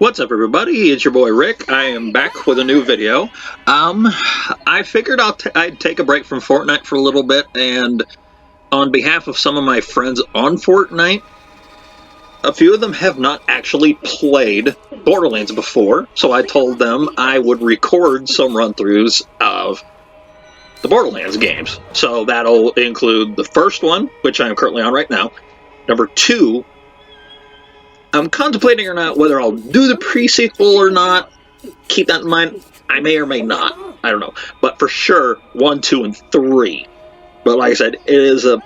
What's up, everybody? It's your boy Rick. I am back with a new video. I figured I'd take a break from Fortnite for a little bit, and on behalf of some of my friends on Fortnite, a few of them have not actually played Borderlands before, so I told them I would record some run-throughs of the Borderlands games. So that'll include the first one, which I am currently on right now. Number 2, I'm contemplating or not whether I'll do the pre-sequel or not. Keep that in mind. I may or may not. I don't know. But for sure, 1, 2, and 3. But like I said, it is a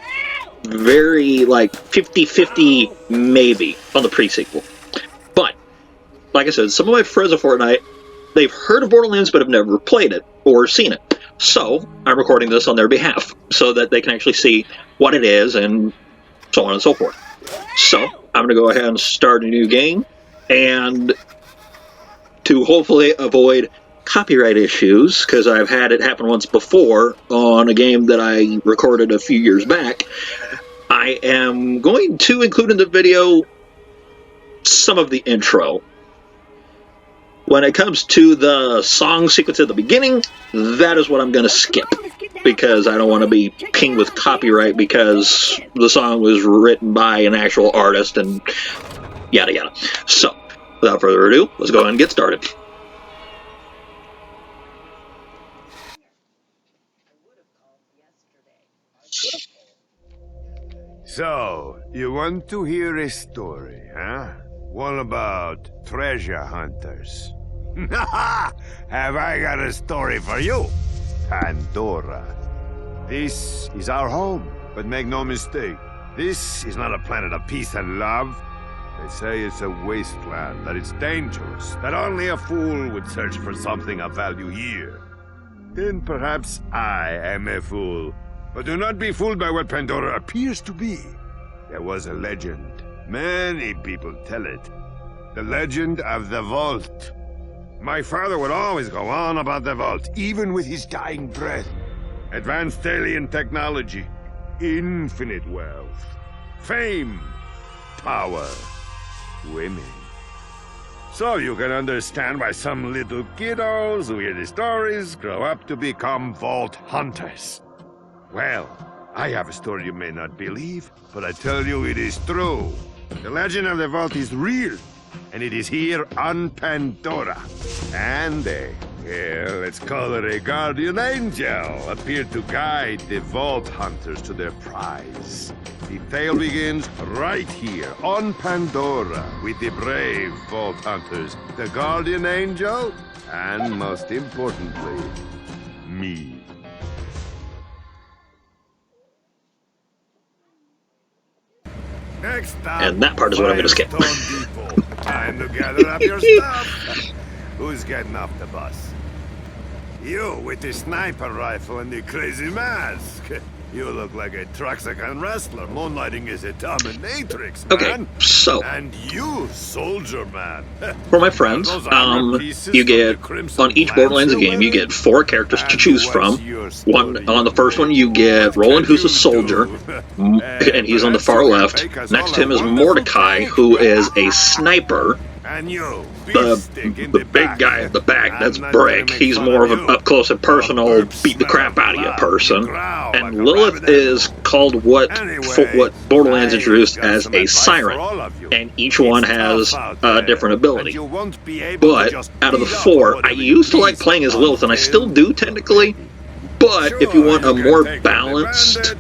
very, 50-50 maybe on the pre-sequel. But, like I said, some of my friends of Fortnite, they've heard of Borderlands but have never played it or seen it. So, I'm recording this on their behalf so that they can actually see what it is and so on and so forth. So, I'm going to go ahead and start a new game, and to hopefully avoid copyright issues, because I've had it happen once before on a game that I recorded a few years back, I am going to include in the video some of the intro. When it comes to the song sequence at the beginning, that is what I'm going to skip, because I don't want to be pinged with copyright because the song was written by an actual artist and yada yada. So, without further ado, let's go ahead and get started. So, you want to hear a story, huh? One about treasure hunters. Have I got a story for you? Pandora. This is our home, but make no mistake, this is not a planet of peace and love. They say it's a wasteland, that it's dangerous, that only a fool would search for something of value here. Then perhaps I am a fool. But do not be fooled by what Pandora appears to be. There was a legend. Many people tell it. The legend of the Vault. My father would always go on about the Vault, even with his dying breath. Advanced alien technology, infinite wealth, fame, power, women. So you can understand why some little kiddos who hear the stories grow up to become Vault hunters. Well, I have a story you may not believe, but I tell you it is true. The legend of the Vault is real, and it is here on Pandora. And let's call it a guardian angel, appeared to guide the Vault hunters to their prize. The tale begins right here on Pandora with the brave Vault hunters, the guardian angel, and most importantly, me. Next stop, And that part is what I'm going to skip. Time to gather up your stuff. Who's getting off the bus? You with the sniper rifle and the crazy mask. You look like a Truxican wrestler moonlighting as a dominatrix, man. Okay, so And you, soldier man. for my friends, you get, on each Borderlands game, you get 4 characters to choose from. On the first one, you get Roland, who's a soldier, and he's on the far left. Next to him is Mordecai, who is a sniper. And you, The big guy at the back, that's Brick. He's more of an up-close and personal, beat the crap out of you person. And Lilith is called what Borderlands introduced as a siren. And each one has a different ability. But out of the 4, I used to like playing as Lilith, and I still do technically. But if you want a more balanced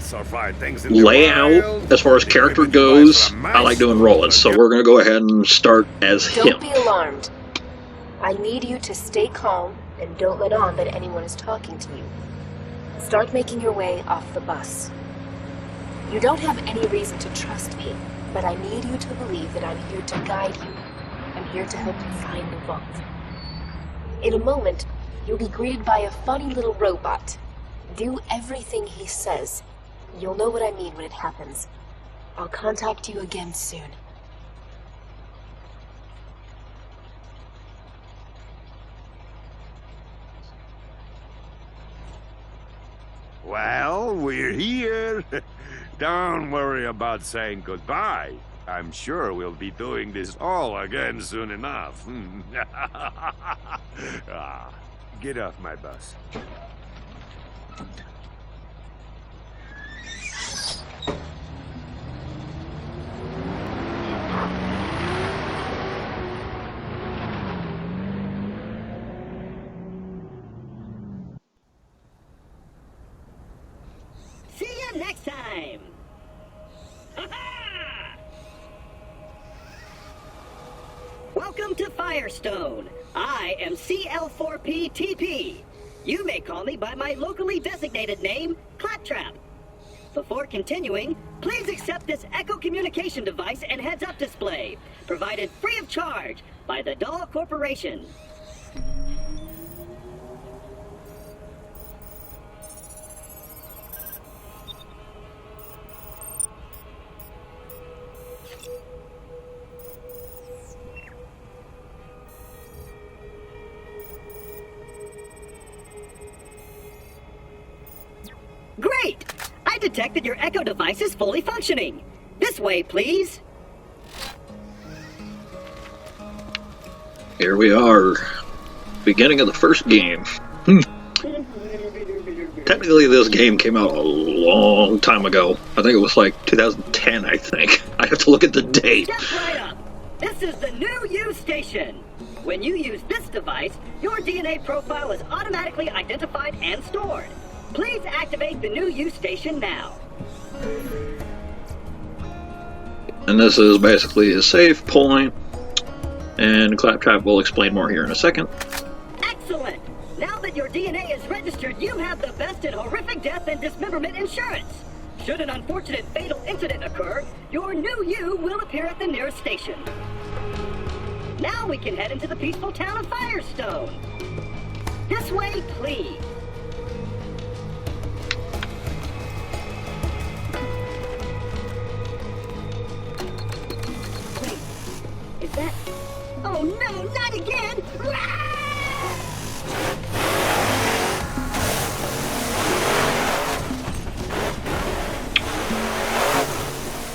layout as far as character goes, I like doing Roland. So we're going to go ahead and start as him. Don't be alarmed. I need you to stay calm and don't let on that anyone is talking to you. Start making your way off the bus. You don't have any reason to trust me, but I need you to believe that I'm here to guide you. I'm here to help you find the vault. In a moment, you'll be greeted by a funny little robot. Do everything he says. You'll know what I mean when it happens. I'll contact you again soon. Well, we're here. Don't worry about saying goodbye. I'm sure we'll be doing this all again soon enough. Get off my bus. See you next time! Welcome to Firestone. I am CL4P-TP. You may call me by my locally designated name, Claptrap. Before continuing, please accept this Echo communication device and heads-up display, provided free of charge by the Dahl Corporation. Great! I detect that your Echo device is fully functioning. This way, please. Here we are. Beginning of the first game. Technically, this game came out a long time ago. I think it was like 2010, I think. I have to look at the date. Step right up. This is the new U station. When you use this device, your DNA profile is automatically identified and stored. Please activate the new U station now. And this is basically a save point. And Claptrap will explain more here in a second. Excellent! Now that your DNA is registered, you have the best in horrific death and dismemberment insurance. Should an unfortunate fatal incident occur, your new you will appear at the nearest station. Now we can head into the peaceful town of Firestone. This way, please. Wait, is that... Oh no, not again!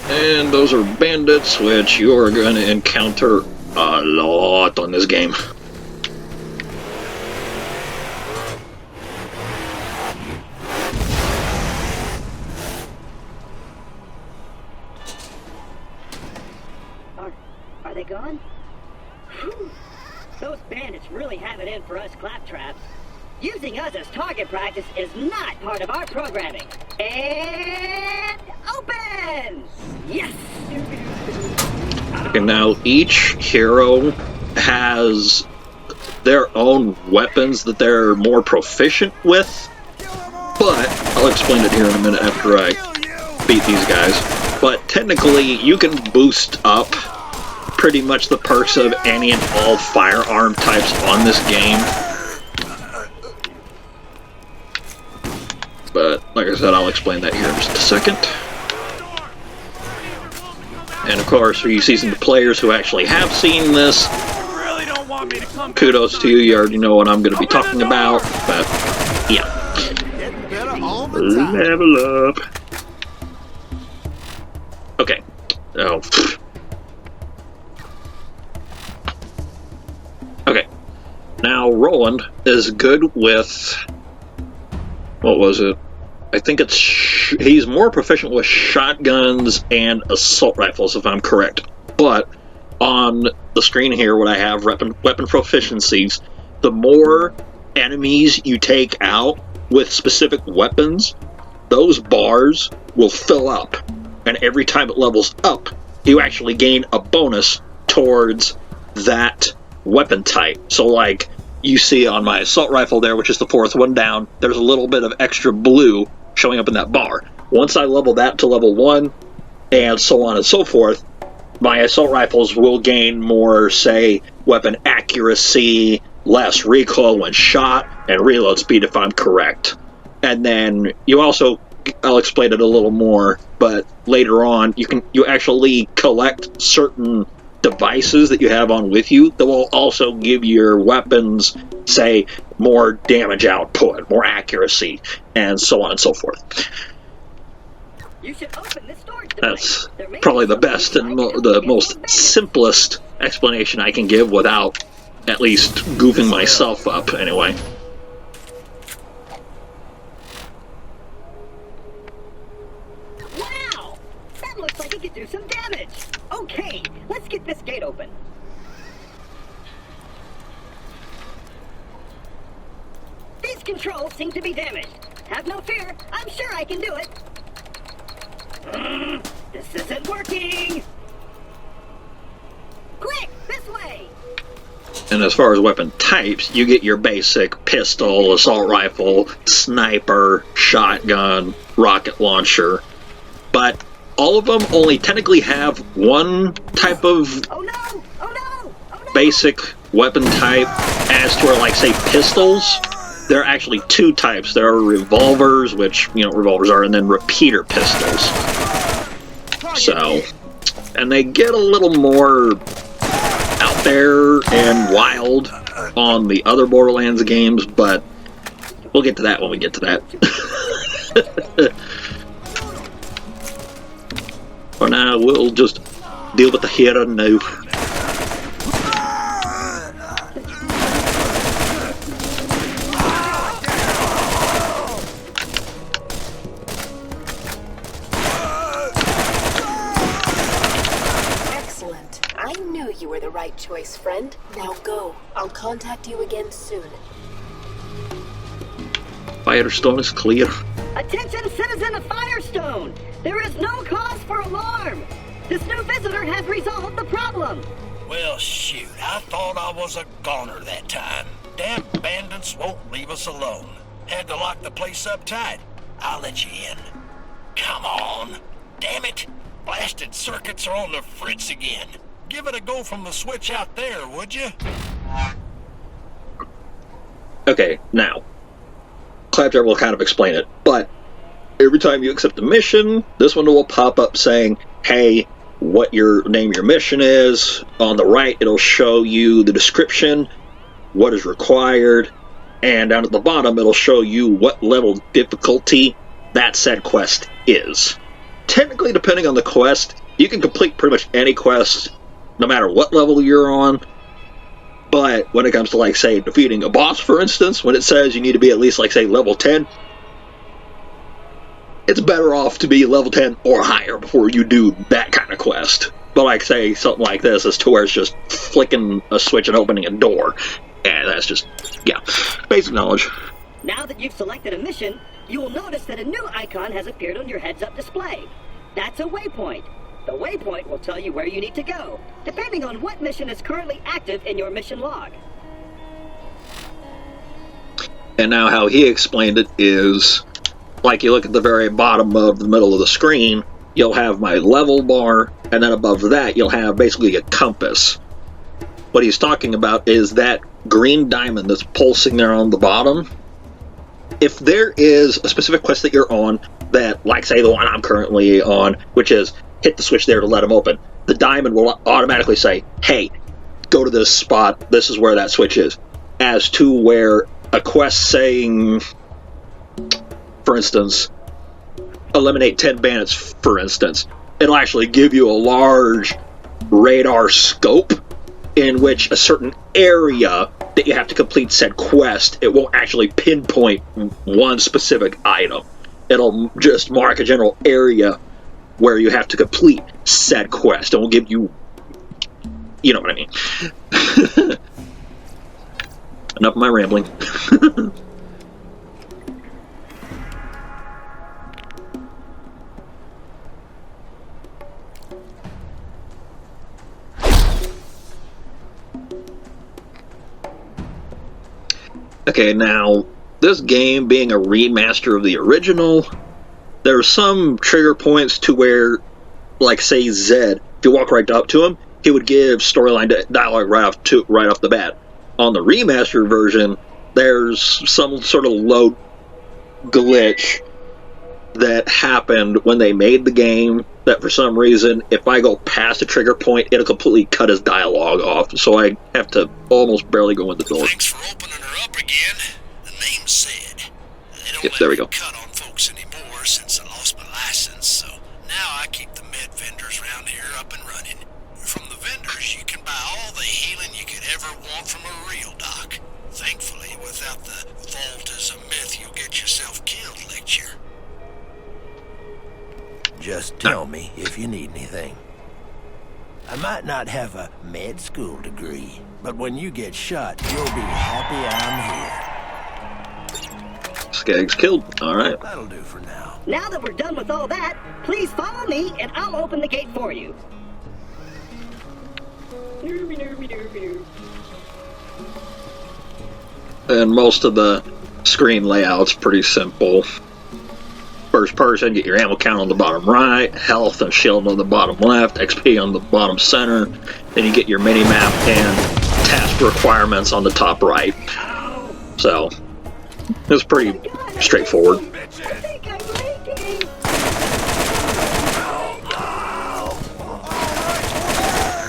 And those are bandits, which you are going to encounter a lot on this game. Are they gone? Whew. Those bandits really have it in for us claptraps. Using us as target practice is not part of our programming. And open! Yes! Okay, now each hero has their own weapons that they're more proficient with, but I'll explain it here in a minute after I beat these guys. But technically, you can boost up pretty much the perks of any and all firearm types on this game. But, like I said, I'll explain that here in just a second. And of course, for you seasoned players who actually have seen this, kudos to you, you already know what I'm going to be talking about, but, yeah. Level up. Okay. Oh. Okay. Now, Roland is good with... What was it? I think it's... he's more proficient with shotguns and assault rifles, if I'm correct. But, on the screen here, what I have, weapon proficiencies, the more enemies you take out with specific weapons, those bars will fill up. And every time it levels up, you actually gain a bonus towards that weapon type. So, like, you see on my assault rifle there, which is the fourth one down, there's a little bit of extra blue showing up in that bar. Once I level that to level 1, and so on and so forth, my assault rifles will gain more, say, weapon accuracy, less recoil when shot, and reload speed if I'm correct. And then you also, I'll explain it a little more, but later on you actually collect certain devices that you have on with you that will also give your weapons, say, more damage output, more accuracy, and so on and so forth. You should open this storage That's device. There may probably be the best and something I can the help you most get more simplest explanation I can give without at least goofing myself up, anyway. Wow! That looks like it could do some damage. Okay, let's get this gate open. These controls seem to be damaged. Have no fear, I'm sure I can do it. This isn't working! Quick, this way! And as far as weapon types, you get your basic pistol, assault rifle, sniper, shotgun, rocket launcher. But all of them only technically have one type of Oh no! Oh no! Oh no! basic weapon type. As to where, like, say, pistols, there are actually two types. There are revolvers, which, you know, revolvers are, and then repeater pistols. So, and they get a little more out there and wild on the other Borderlands games, but we'll get to that when we get to that. For now, we'll just deal with the here and now. Excellent. I knew you were the right choice, friend. Now go. I'll contact you again soon. Firestone is clear. Attention, citizen of Firestone! There is no cause for alarm! This new visitor has resolved the problem! Well, shoot, I thought I was a goner that time. Damn bandits won't leave us alone. Had to lock the place up tight. I'll let you in. Come on. Damn it. Blasted circuits are on the fritz again. Give it a go from the switch out there, would you? Okay, now, Claptrap will kind of explain it, but every time you accept a mission, this window will pop up saying, hey, what your name your mission is. On the right, it'll show you the description, what is required, and down at the bottom, it'll show you what level of difficulty that said quest is. Technically, depending on the quest, you can complete pretty much any quest, no matter what level you're on. But when it comes to, like, say, defeating a boss, for instance, when it says you need to be at least, like, say, level 10, it's better off to be level 10 or higher before you do that kind of quest. But, like, say, something like this is to where it's just flicking a switch and opening a door. And that's just, yeah, basic knowledge. Now that you've selected a mission, you will notice that a new icon has appeared on your heads-up display. That's a waypoint. The waypoint will tell you where you need to go, depending on what mission is currently active in your mission log. And now how he explained it is, like, you look at the very bottom of the middle of the screen, you'll have my level bar, and then above that you'll have basically a compass. What he's talking about is that green diamond that's pulsing there on the bottom. If there is a specific quest that you're on that, like, say, the one I'm currently on, which is hit the switch there to let them open, the diamond will automatically say, hey, go to this spot, this is where that switch is. As to where a quest saying, for instance, eliminate 10 bandits, for instance, it'll actually give you a large radar scope in which a certain area that you have to complete said quest, it won't actually pinpoint one specific item. It'll just mark a general area where you have to complete said quest. It will give you, you know what I mean. Enough of my rambling. Okay, now, this game being a remaster of the original, there are some trigger points to where, like, say, Zed, if you walk right up to him, he would give storyline dialogue right off the bat. On the remastered version, there's some sort of load glitch that happened when they made the game, that for some reason, if I go past a trigger point, it'll completely cut his dialogue off, so I have to almost barely go in the door. Thanks for opening her up again. The name's Zed. They don't Yep, let there we me go. cut on folks anymore since I lost my license, so default is a myth, you'll get yourself killed lecture. Just tell me if you need anything. I might not have a med school degree, but when you get shot, you'll be happy I'm here. Skag's killed. Alright. That'll do for now. Now that we're done with all that, please follow me and I'll open the gate for you. And most of the screen layout's pretty simple. First person, get your ammo count on the bottom right, health and shield on the bottom left, XP on the bottom center, then you get your mini-map and task requirements on the top right. So, it's pretty straightforward. I think I'm leaking.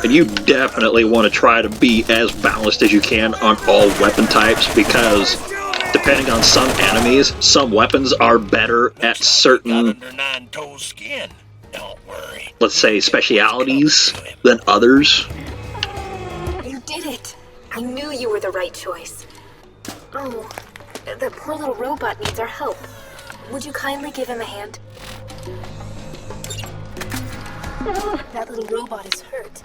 And you definitely want to try to be as balanced as you can on all weapon types, because depending on some enemies, some weapons are better at Got certain, under 9-toe skin. Don't worry. let's say, specialities than others. You did it! I knew you were the right choice. Oh, the poor little robot needs our help. Would you kindly give him a hand? That little robot is hurt.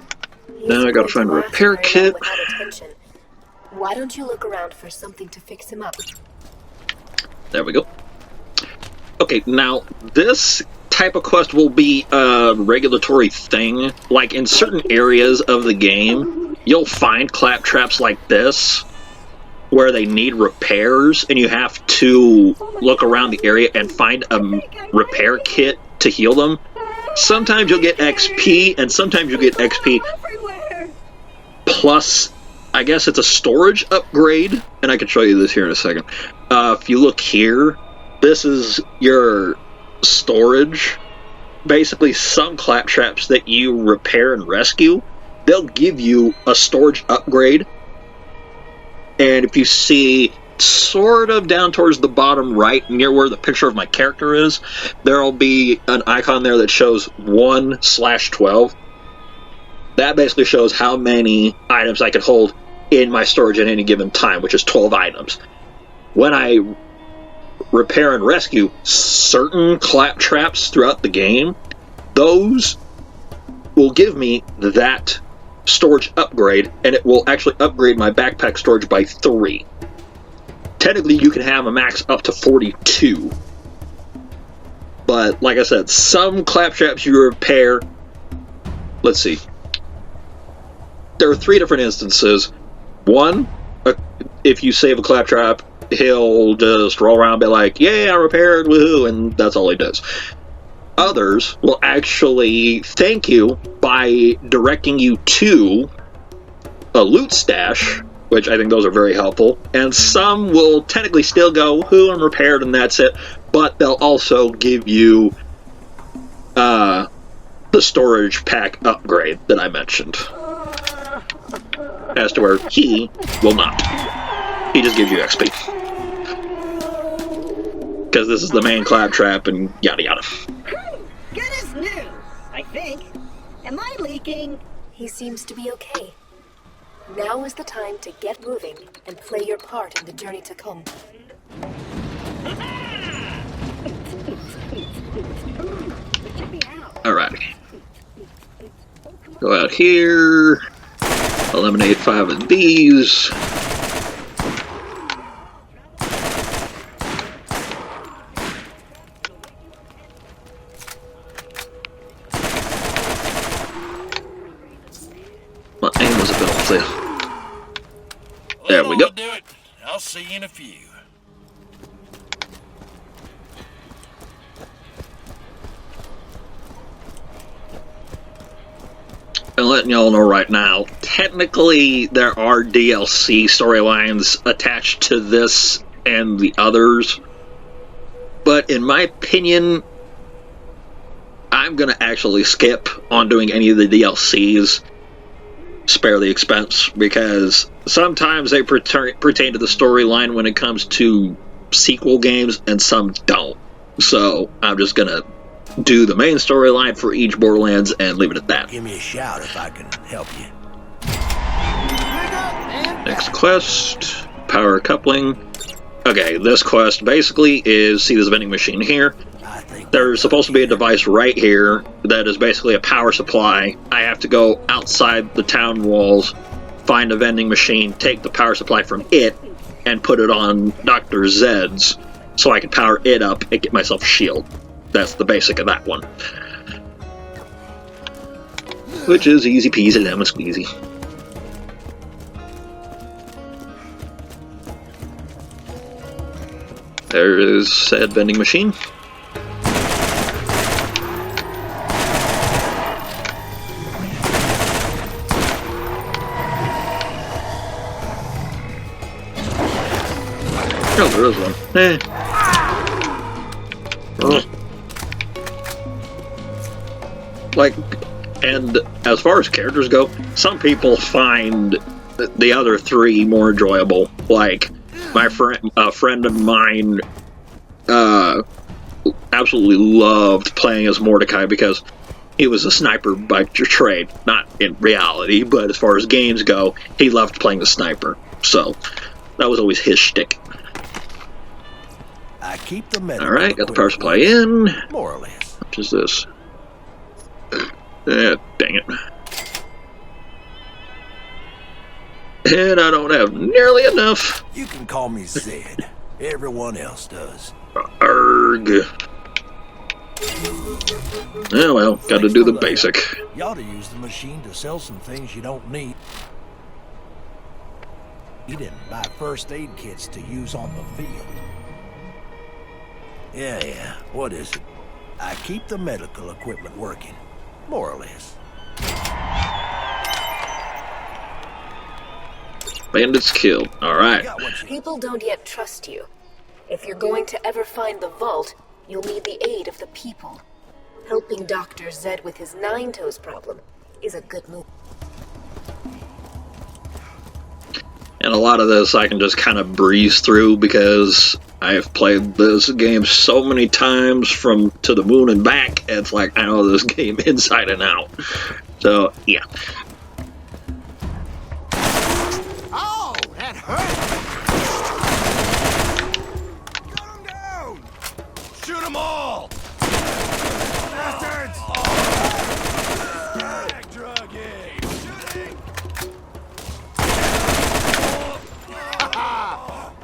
Now I gotta find a repair kit. Without attention. Why don't you look around for something to fix him up? There we go. Okay, now this type of quest will be a regulatory thing. Like in certain areas of the game, you'll find claptraps like this where they need repairs, and you have to look around the area and find a repair kit to heal them. Sometimes you'll get XP, and sometimes you'll get XP Everywhere. plus, I guess it's a storage upgrade, and I can show you this here in a second. If you look here, this is your storage. Basically, some claptraps that you repair and rescue, they'll give you a storage upgrade. And if you see sort of down towards the bottom right, near where the picture of my character is, there'll be an icon there that shows 1/12. That basically shows how many items I could hold in my storage at any given time, which is 12 items. When I repair and rescue certain claptraps throughout the game, those will give me that storage upgrade, and it will actually upgrade my backpack storage by 3. Technically, you can have a max up to 42. But, like I said, some claptraps you repair... Let's see. There are 3 different instances. One, if you save a claptrap, he'll just roll around and be like, "Yay, I repaired, woohoo," and that's all he does. Others will actually thank you by directing you to a loot stash, which I think those are very helpful. And some will technically still go, "Who, I'm repaired," and that's it. But they'll also give you the storage pack upgrade that I mentioned. As to where he will not. He just gives you XP. Because this is the main claptrap and yada yada. Good as new, I think. Am I leaking? He seems to be okay. Now is the time to get moving and play your part in the journey to come. Alright. Go out here. Eliminate 5 of these. My aim was a bit off there. There we go. Do it. I'll see you in a few. And letting y'all know right now, technically there are DLC storylines attached to this and the others, but in my opinion, I'm gonna actually skip on doing any of the DLCs. Spare the expense, because sometimes they pertain to the storyline when it comes to sequel games, and some don't. So I'm just gonna do the main storyline for each Borderlands and leave it at that. Give me a shout if I can help you. Next quest, power coupling. Okay, this quest basically is, see this vending machine here? There's supposed to be a device right here that is basically a power supply. I have to go outside the town walls, find a vending machine, take the power supply from it, and put it on Dr. Zed's so I can power it up and get myself a shield. That's the basic of that one. Which is easy peasy lemon squeezy. There is said vending machine. Oh, there is one. Oh. Like, and as far as characters go, some people find the other three more enjoyable. Like, a friend of mine absolutely loved playing as Mordecai because he was a sniper by trade. Not in reality, but as far as games go, he loved playing the sniper. So, that was always his shtick. I keep the medical Alright, got the power supply in. more or less. What is this? Dang it. And I don't have nearly enough. You can call me Zed. Everyone else does. Arg. Oh well, gotta do the basic. You ought to use the machine to sell some things you don't need. You didn't buy first aid kits to use on the field. Yeah, what is it? I keep the medical equipment working. More or less. Bandits killed. Alright. People don't yet trust you. If you're going to ever find the vault, you'll need the aid of the people. Helping Dr. Zed with his nine-toes problem is a good move. And a lot of this I can just kind of breeze through because I've played this game so many times from to the moon and back, it's like I know this game inside and out. So, yeah. Oh, that hurt! Got him down! Shoot them all! Bastards! Druggy! Shooting!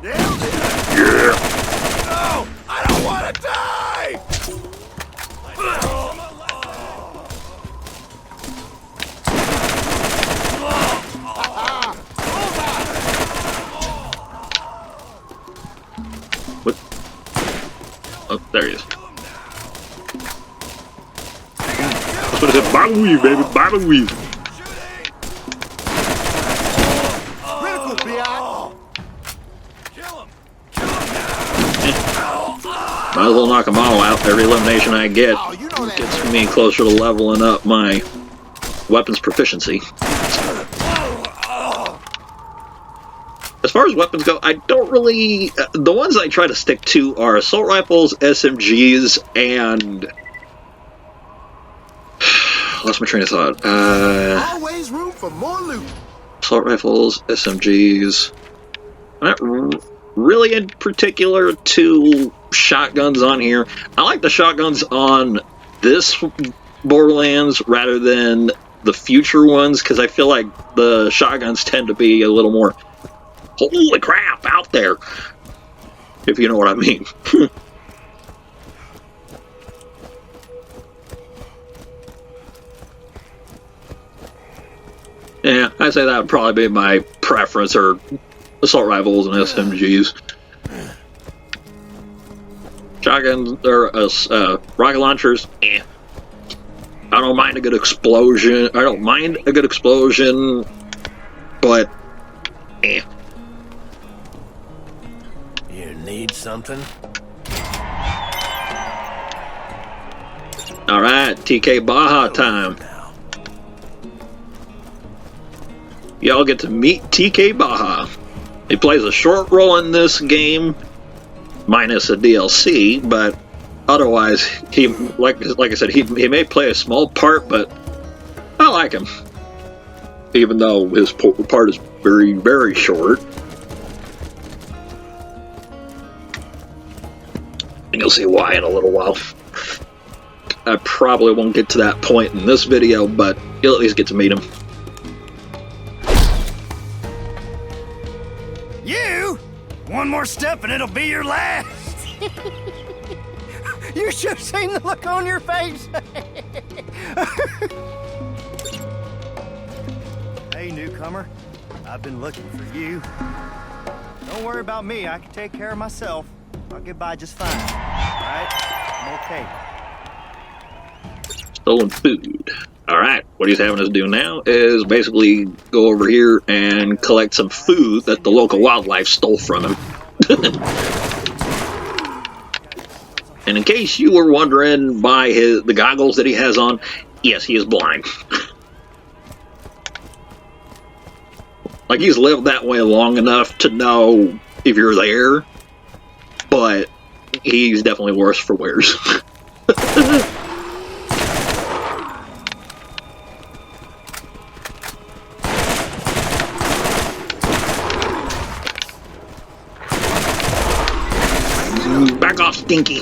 Nailed it! Yeah. No! I don't want to die! What? Oh, there he is. That's what it said. Bobby weave, baby. Bobby weave. Critical, Biot! Might as well knock them all out. Every elimination I get gets me closer to leveling up my weapons proficiency. As far as weapons go, I don't really... the ones I try to stick to are assault rifles, SMGs, and... lost my train of thought. Always room for more loot. Assault rifles, SMGs... not really in particular to shotguns on here. I like the shotguns on this Borderlands rather than the future ones, because I feel like the shotguns tend to be a little more holy crap out there, if you know what I mean. Yeah, I'd say that would probably be my preference, or assault rifles and SMGs. Shotguns or rocket launchers, eh. I don't mind a good explosion. I don't mind a good explosion, but eh. You need something? All right, TK Baja time. Y'all get to meet TK Baja. He plays a short role in this game, minus a DLC, but otherwise, he like I said, he may play a small part, but I like him, even though his part is very, very short. And you'll see why in a little while. I probably won't get to that point in this video, but you'll at least get to meet him. You? One more step and it'll be your last. You should have seen the look on your face. Hey, newcomer. I've been looking for you. Don't worry about me. I can take care of myself. I'll get by just fine. All right? I'm okay. Stolen food. Alright, what he's having us do now is basically go over here and collect some food that the local wildlife stole from him. And in case you were wondering by the goggles that he has on, yes, he is blind. Like, he's lived that way long enough to know if you're there, but he's definitely worse for wears. Back off, Stinky.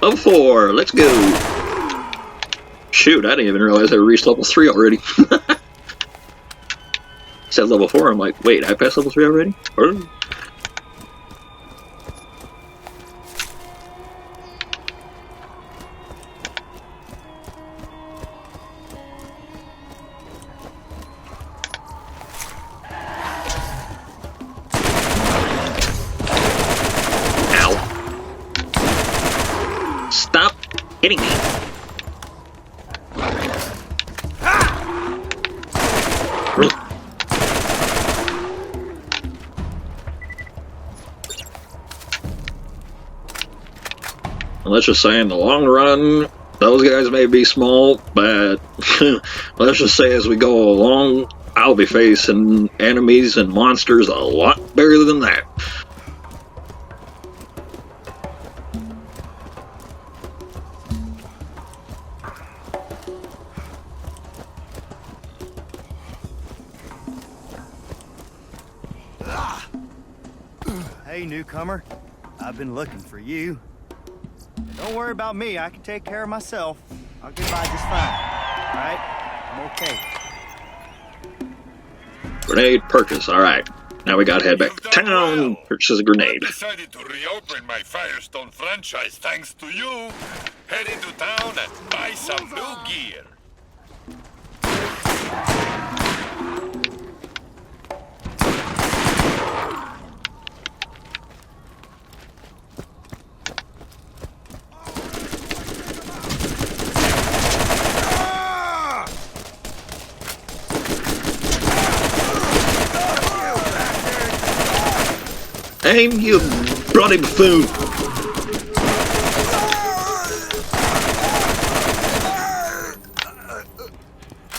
Level 4, let's go. Shoot, I didn't even realize I reached level 3 already. Said level 4, I'm like, wait, I passed level 3 already? Or... Stop hitting me. Let's just say in the long run, those guys may be small, but let's just say as we go along, I'll be facing enemies and monsters a lot bigger than that. Hey, newcomer. I've been looking for you. Don't worry about me. I can take care of myself. I'll get by just fine. All right? I'm okay. Grenade purchase. All right. Now we gotta head back to town. Purchase a grenade. I decided to reopen my Firestone franchise thanks to you. Head into town and buy some new gear. Aim, you bloody buffoon!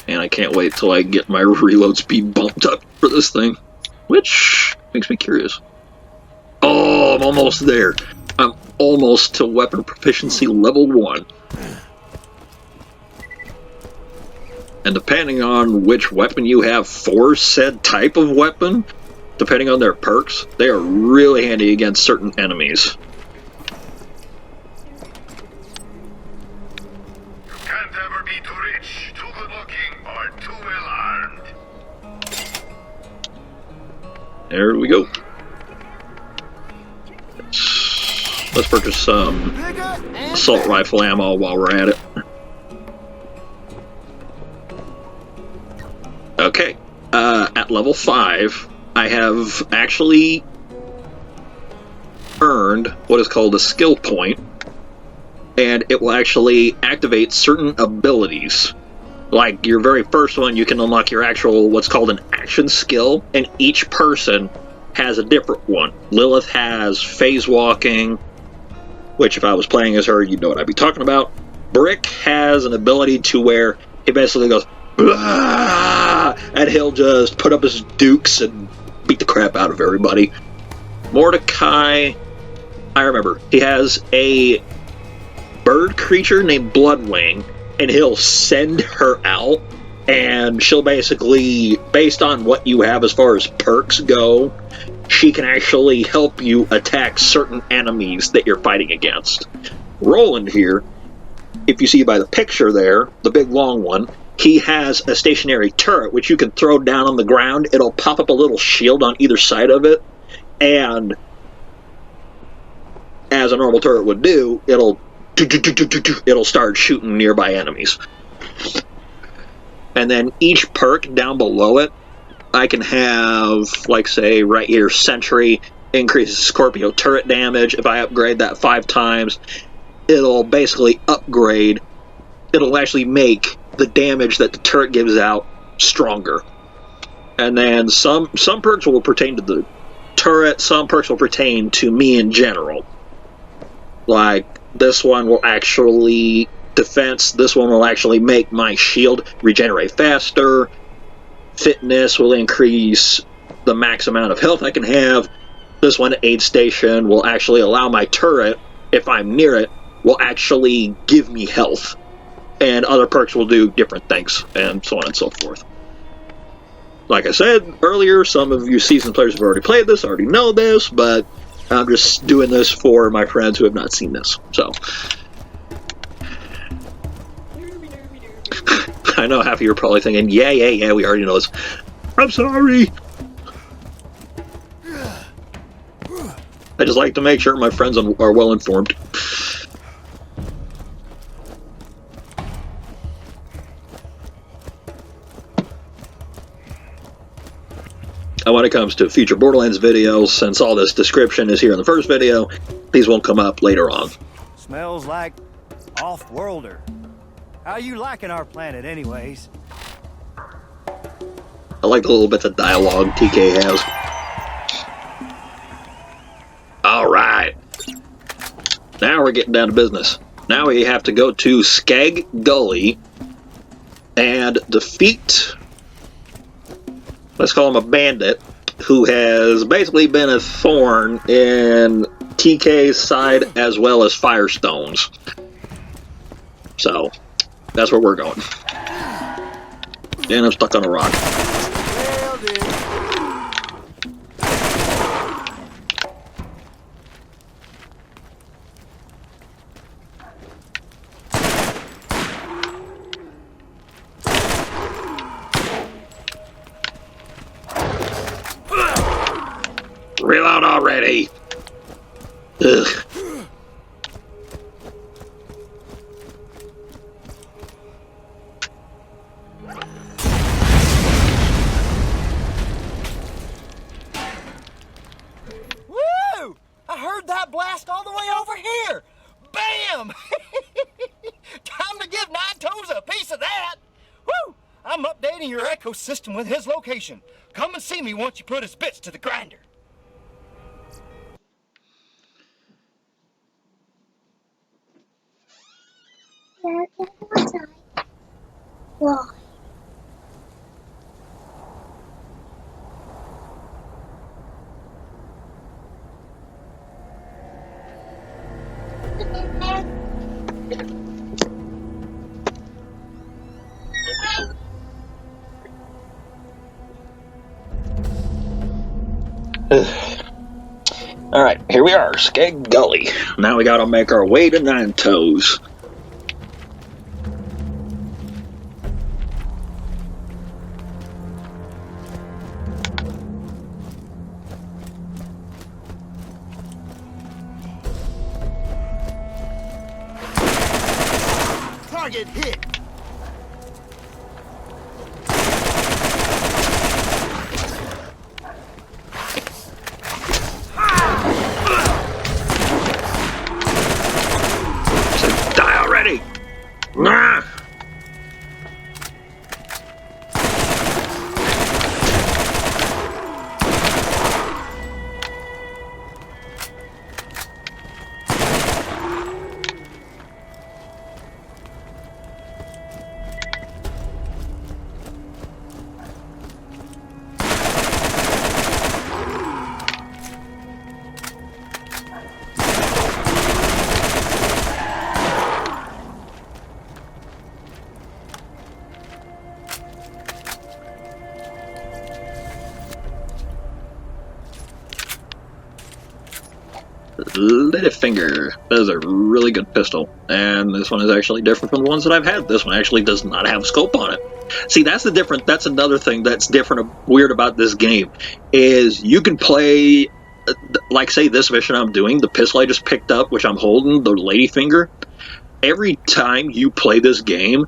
And I can't wait till I get my reload speed bumped up for this thing. Which makes me curious. Oh, I'm almost there. I'm almost to weapon proficiency level 1. And depending on which weapon you have for said type of weapon, depending on their perks, they are really handy against certain enemies. You can't ever be too rich, too good-looking, or too well-armed. There we go. Let's purchase some assault rifle ammo while we're at it. Okay, at level 5, I have actually earned what is called a skill point, and it will actually activate certain abilities. Like your very first one, you can unlock your actual, what's called an action skill, and each person has a different one. Lilith has phase walking, which if I was playing as her, you'd know what I'd be talking about. Brick has an ability to where he basically goes, "Blah!" and he'll just put up his dukes and beat the crap out of everybody. Mordecai, I remember, he has a bird creature named Bloodwing, and he'll send her out, and she'll basically, based on what you have as far as perks go, she can actually help you attack certain enemies that you're fighting against. Roland here, if you see by the picture there, the big long one, he has a stationary turret which you can throw down on the ground. It'll pop up a little shield on either side of it, and as a normal turret would do, it'll start shooting nearby enemies. And then each perk down below it, I can have, like, say, right here, Sentry, increases Scorpio turret damage. If I upgrade that 5 times, it'll basically upgrade. It'll actually make the damage that the turret gives out stronger. And then some perks will pertain to the turret, some perks will pertain to me in general. Like, this one will actually defense, this one will actually make my shield regenerate faster. Fitness will increase the max amount of health I can have. This one, Aid Station, will actually allow my turret, if I'm near it, will actually give me health. And other perks will do different things, and so on and so forth. Like I said earlier, some of you seasoned players have already played this, already know this, but I'm just doing this for my friends who have not seen this. So, I know half of you are probably thinking, yeah, we already know this. I'm sorry. I just like to make sure my friends are well informed. And when it comes to future Borderlands videos, since all this description is here in the first video, these won't come up later on. Smells like off-worlder. How you liking our planet anyways? I like the little bits of dialogue TK has. Alright. Now we're getting down to business. Now we have to go to Skeg Gully and defeat, let's call him a bandit, who has basically been a thorn in TK's side as well as Firestone's. So, that's where we're going. And I'm stuck on a rock. Reload already! Ugh. Woo! I heard that blast all the way over here! Bam! Time to give Nine Toes a piece of that! Woo! I'm updating your ecosystem with his location. Come and see me once you put his bits to the grinder. Why? Alright, here we are, Skeg Gully. Now we gotta make our way to Nine Toes. Target hit! Die already! Nah! Littlefinger. That is a really good pistol, and this one is actually different from the ones that I've had. This one actually does not have a scope on it. See, that's another thing that's different, weird about this game, is you can play, like say this mission I'm doing, the pistol I just picked up, which I'm holding, the Ladyfinger. Every time you play this game,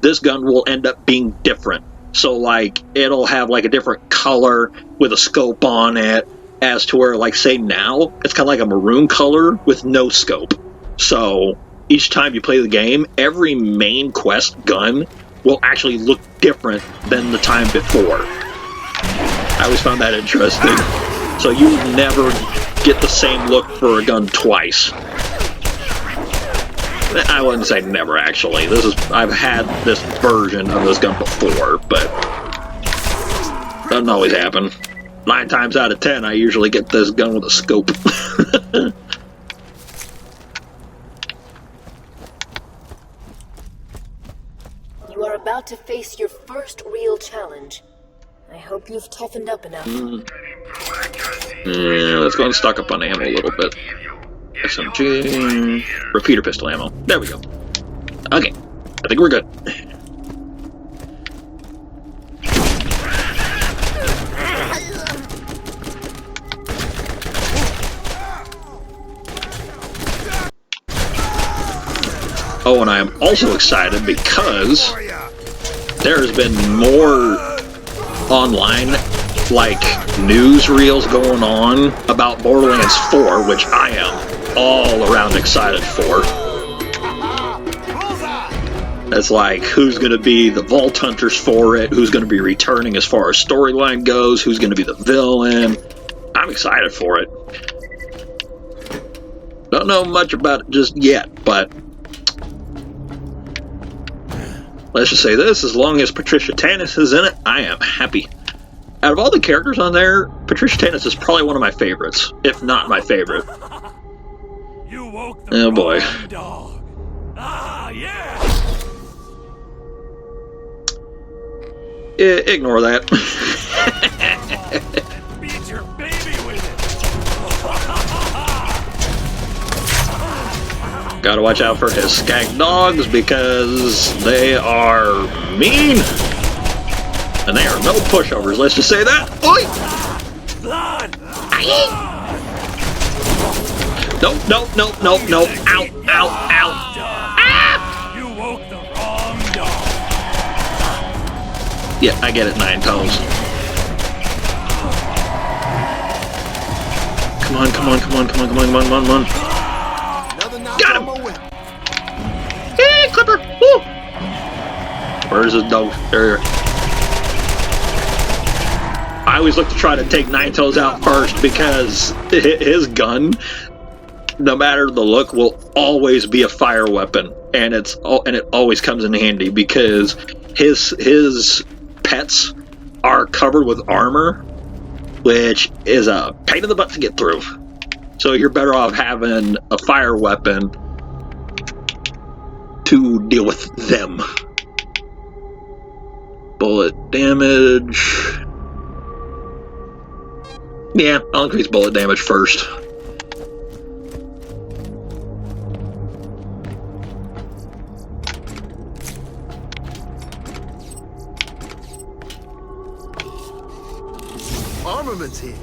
this gun will end up being different. So like it'll have like a different color with a scope on it, as to where like say now it's kind of like a maroon color with no scope. So each time you play the game, every main quest gun will actually look different than the time before. I always found that interesting. So you never get the same look for a gun twice. I wouldn't say never, actually. I've had this version of this gun before, but doesn't always happen. 9 times out of 10, I usually get this gun with a scope. You are about to face your first real challenge. I hope you've toughened up enough. Yeah, let's go and stock up on ammo a little bit. SMG, repeater pistol ammo. There we go. Okay, I think we're good. Oh, and I am also excited because there has been more online, like, news reels going on about Borderlands 4, which I am all around excited for. It's like, who's going to be the Vault Hunters for it, who's going to be returning as far as storyline goes, who's going to be the villain. I'm excited for it. Don't know much about it just yet, but let's just say this, as long as Patricia Tannis is in it, I am happy. Out of all the characters on there, Patricia Tannis is probably one of my favorites, if not my favorite. You woke the Oh boy. wrong dog. Ah, yeah. Ignore that. Beat your baby with it. Gotta watch out for his skag dogs because they are mean. And they are no pushovers, let's just say that. Oi! Blood. Nope, nope, nope, nope, nope. Ow, ow, ow. Ah! You woke the wrong dog. Yeah, I get it, 9 tones. Come on, come on, come on, come on, come on, come on, come on, come on. Got him! Hey, Clipper! Woo! Where's his dog? There. I always look to try to take Nine Toes out first because his gun, no matter the look, will always be a fire weapon, and it always comes in handy because his pets are covered with armor, which is a pain in the butt to get through. So you're better off having a fire weapon to deal with them. Bullet damage. Yeah, I'll increase bullet damage first. Armaments here.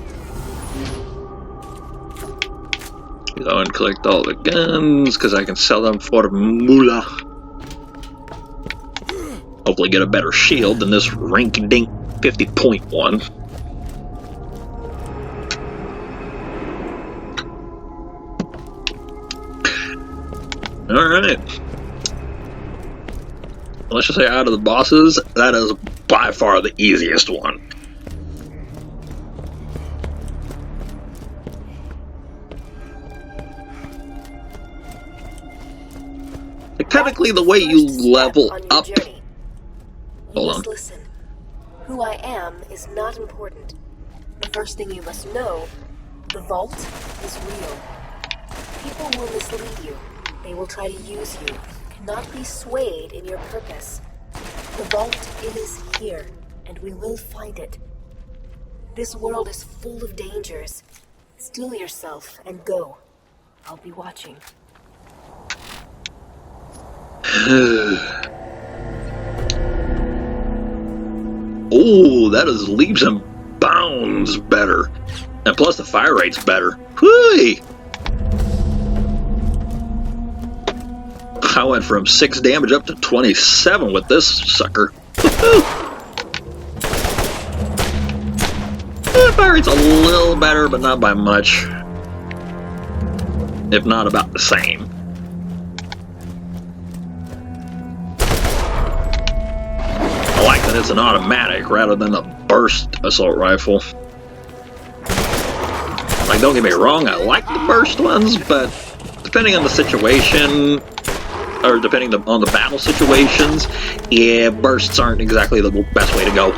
Go and collect all the guns, because I can sell them for moolah. Hopefully get a better shield than this rink-dink 50.1. Alright. Let's just say out of the bosses, that is by far the easiest one. Technically, the way you level up... Hold on. Listen. Who I am is not important. The first thing you must know, the vault is real. People will mislead you. They will try to use you. Cannot be swayed in your purpose. The vault is here, and we will find it. This world is full of dangers. Still yourself and go. I'll be watching. Oh, that is leaps and bounds better. And plus the fire rate's better. Whee! I went from 6 damage up to 27 with this sucker. Fire rate's a little better, but not by much. If not about the same. I like that it's an automatic rather than a burst assault rifle. Like, don't get me wrong, I like the burst ones, but depending on the situation, or depending on the battle situations, yeah, bursts aren't exactly the best way to go.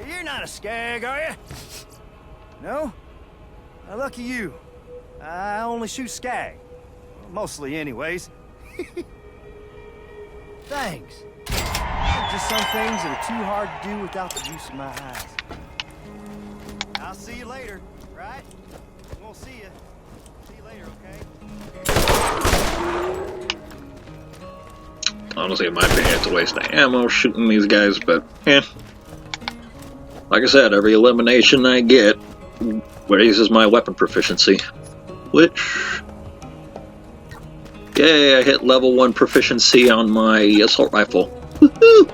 You're not a skag, are you? No? Well, lucky you. I only shoot skag. Mostly, anyways. Thanks. Just some things that are too hard to do without the use of my eyes. I'll see you later, right? Won't see you. See you later, okay? Honestly, in my opinion, it's a waste of ammo shooting these guys, but yeah. Like I said, every elimination I get raises my weapon proficiency. Which... Yay, I hit level 1 proficiency on my assault rifle. Woohoo!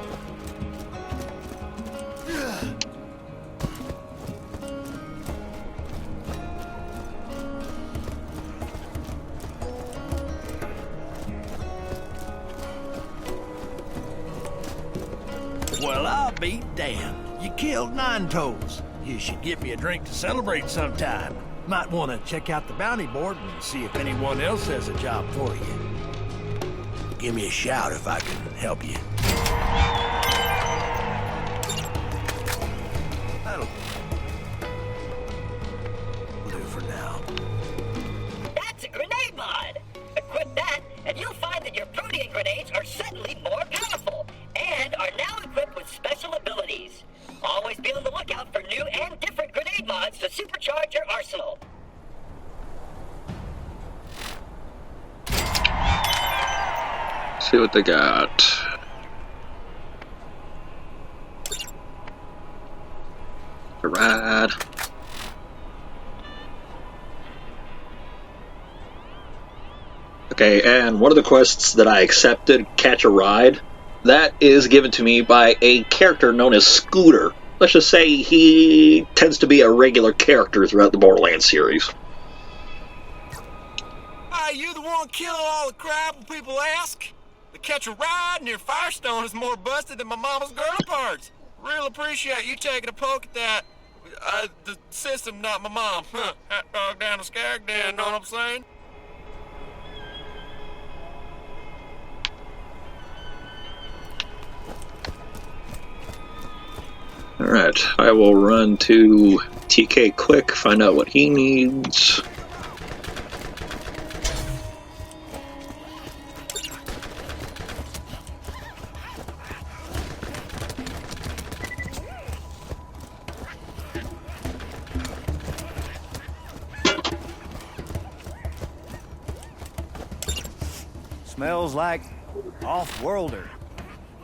Well, I'll be damned. You killed Nine Toes. You should get me a drink to celebrate sometime. Might want to check out the bounty board and see if anyone else has a job for you. Give me a shout if I can help you. That'll do for now. That's a grenade mod! Equip that, and you'll find that your protein grenades are suddenly more powerful, and are now equipped with special abilities. Always be on the lookout for new and different grenade mods to supercharge your arsenal. See what they got. Ride. Okay, and one of the quests that I accepted, Catch a Ride, that is given to me by a character known as Scooter. Let's just say he tends to be a regular character throughout the Borderlands series. Are you the one killing all the crap when people ask? The Catch a Ride near Firestone is more busted than my mama's girl parts. Real appreciate you taking a poke at that. The system, not my mom. Hot dog down the skag den, know what I'm saying? Alright, I will run to TK quick, find out what he needs. Smells like off-worlder.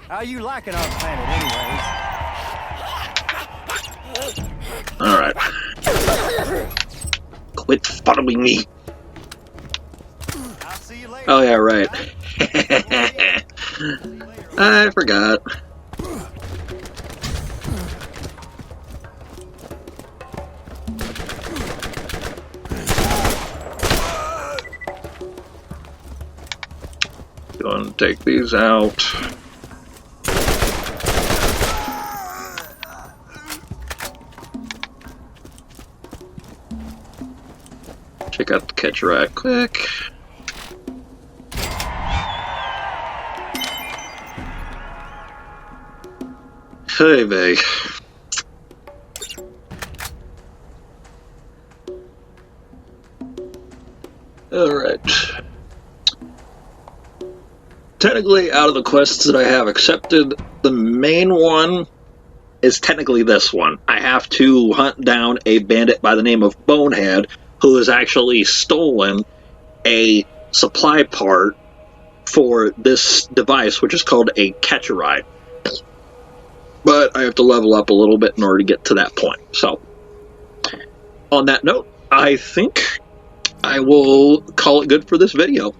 How you liking our planet, anyways? Alright. Quit following me. Oh yeah, right. I forgot. Going to take these out. Check out the catch right quick. Hey, vey. Alright. Technically, out of the quests that I have accepted, the main one is technically this one. I have to hunt down a bandit by the name of Bonehead, who has actually stolen a supply part for this device, which is called a catch-a-ride. But I have to level up a little bit in order to get to that point. So, on that note, I think I will call it good for this video.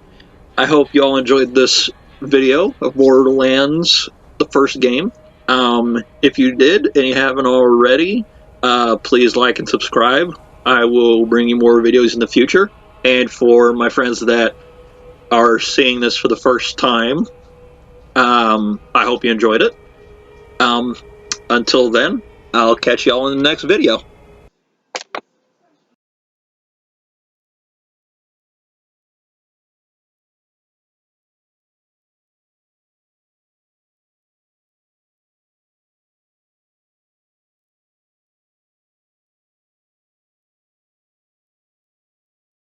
I hope y'all enjoyed this video of Borderlands, the first game. If you did and you haven't already, please like and subscribe. I will bring you more videos in the future. And for my friends that are seeing this for the first time, I hope you enjoyed it. Until then, I'll catch y'all in the next video.